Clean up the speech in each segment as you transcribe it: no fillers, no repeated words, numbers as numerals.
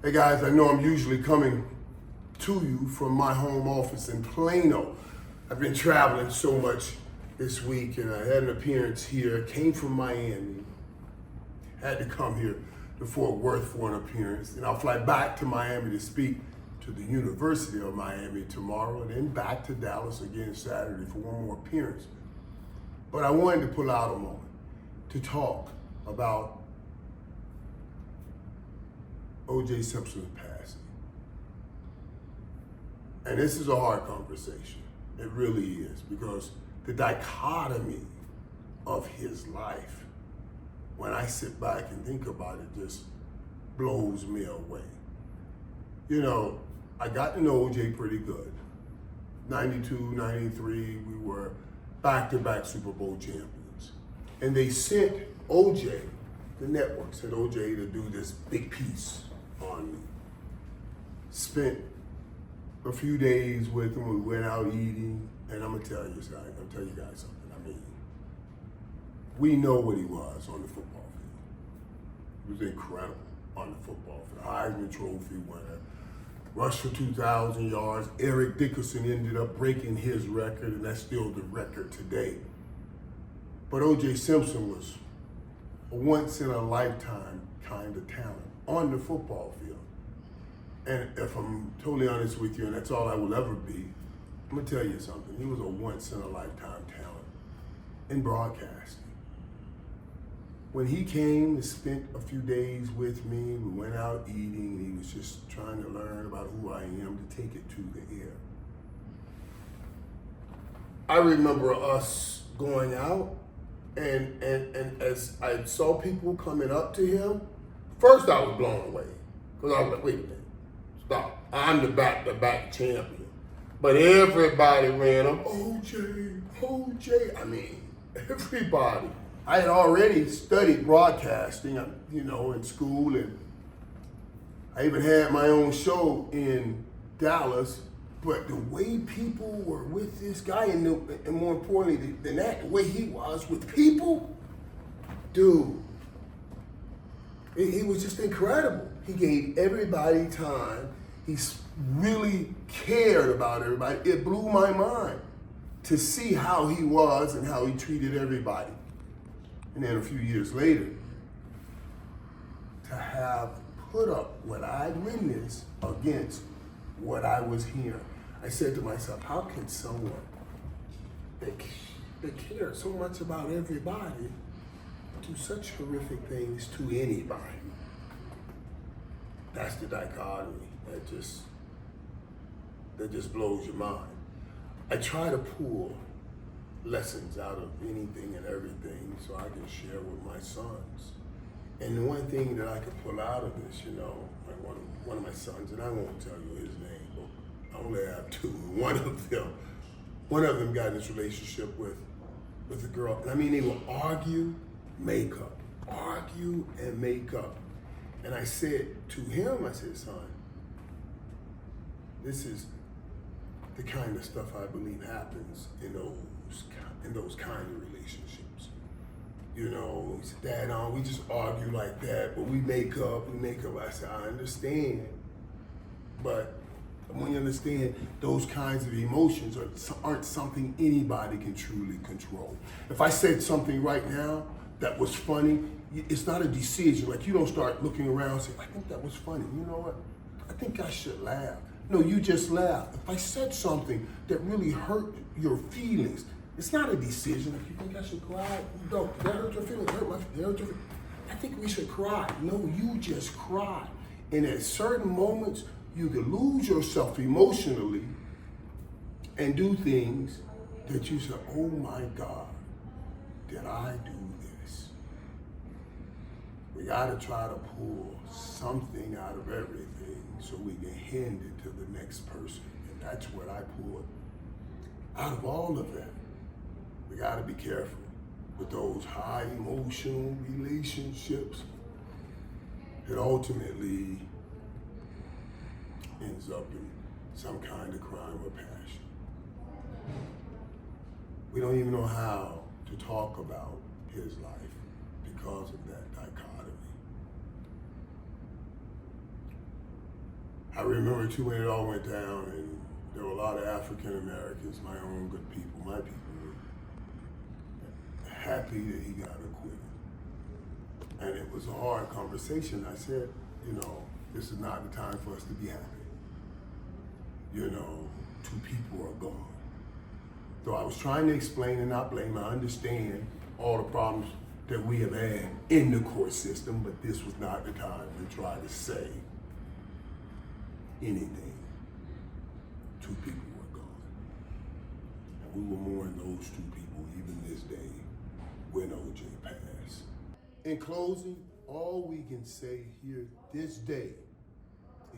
Hey guys, I know I'm usually coming to you from my home office in Plano. I've been traveling so much this week and I had an appearance here, came from Miami, had to come here to Fort Worth for an appearance, and I'll fly back to Miami to speak to the University of Miami tomorrow, and then back to Dallas again Saturday for one more appearance. But I wanted to pull out a moment to talk about O.J. Simpson's passing. And this is a hard conversation. It really is, because the dichotomy of his life, when I sit back and think about it, just blows me away. You know, I got to know O.J. pretty good. 92, 93, we were back-to-back Super Bowl champions. And they sent O.J., the network sent O.J. to do this big piece on me. Spent a few days with him. We went out eating, and I'm gonna tell you guys something. I mean, we know what he was on the football field. He was incredible on the football field. Heisman Trophy winner, rushed for 2,000 yards. Eric Dickerson ended up breaking his record, and that's still the record today. But O.J. Simpson was a once-in-a-lifetime kind of talent on the football field. And if I'm totally honest with you, and that's all I will ever be, I'm gonna tell you something. He was a once-in-a-lifetime talent in broadcasting. When he came and spent a few days with me, we went out eating, and he was just trying to learn about who I am to take it to the air. I remember us going out, and as I saw people coming up to him, first I was blown away, because I was like, wait a minute, stop. I'm the back-to-back champion. But everybody ran up, O.J. I mean, everybody. I had already studied broadcasting, in school, and I even had my own show in Dallas. But the way people were with this guy, and more importantly than that, the way he was with people, dude, he was just incredible. He gave everybody time. He really cared about everybody. It blew my mind to see how he was and how he treated everybody. And then a few years later, to have put up what I'd witnessed against what I was hearing, I said to myself, how can someone that cares so much about everybody do such horrific things to anybody? That's the dichotomy that just blows your mind. I try to pull lessons out of anything and everything so I can share with my sons. And the one thing that I could pull out of this, like one of my sons, and I won't tell you his name, but I only have two. One of them got in this relationship with a girl. And I mean, they will argue, make up, argue and make up. And I said to him, I said, son, this is the kind of stuff I believe happens in those kind of relationships. He said, Dad, we just argue like that, but we make up. I said, I understand. But when you understand, those kinds of emotions aren't something anybody can truly control. If I said something right now that was funny, it's not a decision. Like, you don't start looking around and say, I think that was funny. You know what? I think I should laugh. No, you just laugh. If I said something that really hurt your feelings, it's not a decision. If you think I should cry, no, that hurt your feelings. That hurt your feelings. I think we should cry. No, you just cry. And at certain moments, you can lose yourself emotionally and do things that you say, oh my God, did I do this? We gotta try to pull something out of everything so we can hand it to the next person. And that's what I pulled out of all of that. We gotta be careful with those high emotional relationships that ultimately ends up in some kind of crime or passion. We don't even know how to talk about his life because of that dichotomy. I remember too when it all went down, and there were a lot of African Americans, my own good people, my people, were happy that he got acquitted. And it was a hard conversation. I said, you know, this is not the time for us to be happy. You know, 2 people are gone. So I was trying to explain and not blame. I understand all the problems that we have had in the court system, but this was not the time to try to say anything. 2 people were gone. And we will mourn those 2 people even this day when OJ passed. In closing, all we can say here this day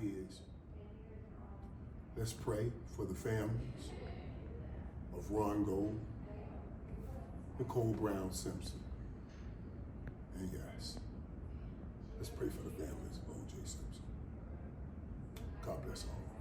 is let's pray for the families of Ron Gold, Nicole Brown Simpson, and yes, let's pray for the families of OJ Simpson. God bless all.